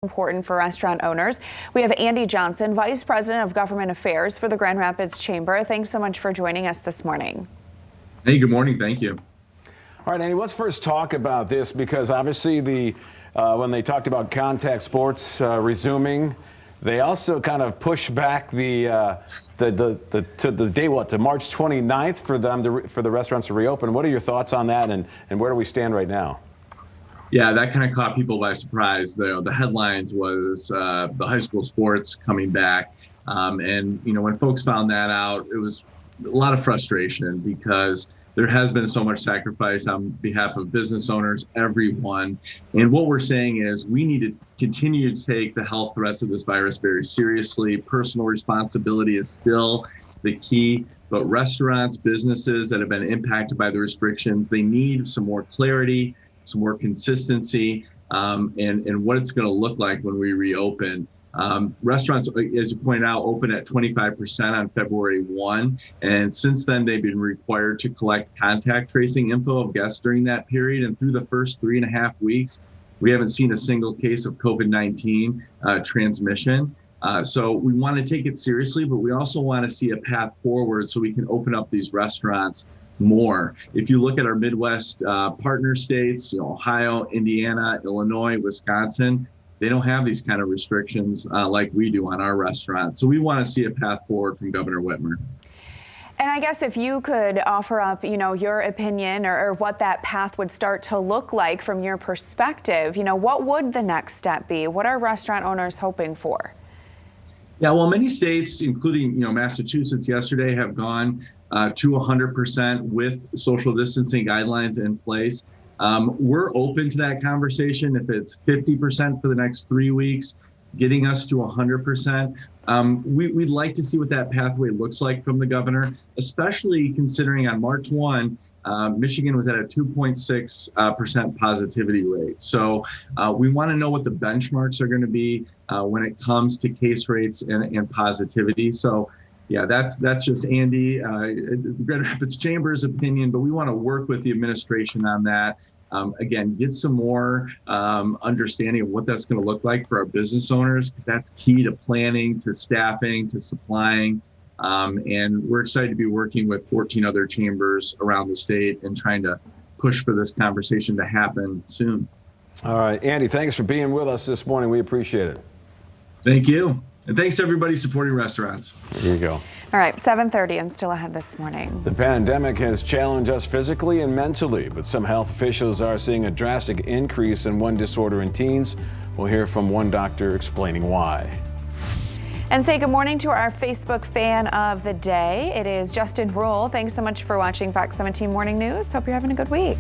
Important for restaurant owners. We have Andy Johnson, Vice President of Government Affairs for the Grand Rapids Chamber. Thanks so much for joining us this morning. Hey, good morning. Thank you. All right, Andy, let's first talk about this because obviously when they talked about contact sports resuming, they also kind of pushed back the day to March 29th for the restaurants to reopen. What are your thoughts on that, and where do we stand right now? Yeah, that kind of caught people by surprise. The headlines was the high school sports coming back. And, when folks found that out, it was a lot of frustration because there has been so much sacrifice on behalf of business owners, everyone. And what we're saying is we need to continue to take the health threats of this virus very seriously. Personal responsibility is still the key. But restaurants, businesses that have been impacted by the restrictions, they need some more clarity, some more consistency, and what it's going to look like when we reopen. Restaurants, as you pointed out, open at 25% on February 1. And since then, they've been required to collect contact tracing info of guests during that period. And through the first 3.5 weeks, we haven't seen a single case of COVID-19 transmission. So we want to take it seriously, but we also want to see a path forward so we can open up these restaurants more. If you look at our Midwest partner states, Ohio, Indiana, Illinois, Wisconsin, they don't have these kind of restrictions like we do on our restaurants. So we want to see a path forward from Governor Whitmer. And I guess if you could offer up, your opinion or what that path would start to look like from your perspective, what would the next step be? What are restaurant owners hoping for? Yeah, well, many states, including Massachusetts yesterday, have gone to 100% with social distancing guidelines in place. We're open to that conversation. If it's 50% for the next 3 weeks, getting us to 100%, we'd like to see what that pathway looks like from the governor, especially considering on March 1, Michigan was at a 2.6% positivity rate. So we want to know what the benchmarks are going to be when it comes to case rates and positivity. So yeah, that's just Andy, the Grand Rapids Chamber's opinion, but we want to work with the administration on that. Again, get some more understanding of what that's going to look like for our business owners, because that's key to planning, to staffing, to supplying. And we're excited to be working with 14 other chambers around the state and trying to push for this conversation to happen soon. All right, Andy, thanks for being with us this morning. We appreciate it. Thank you. And thanks to everybody supporting restaurants. There you go. All right, 7:30 and still ahead this morning. The pandemic has challenged us physically and mentally, but some health officials are seeing a drastic increase in one disorder in teens. We'll hear from one doctor explaining why. And say good morning to our Facebook fan of the day. It is Justin Rule. Thanks so much for watching Fox 17 Morning News. Hope you're having a good week.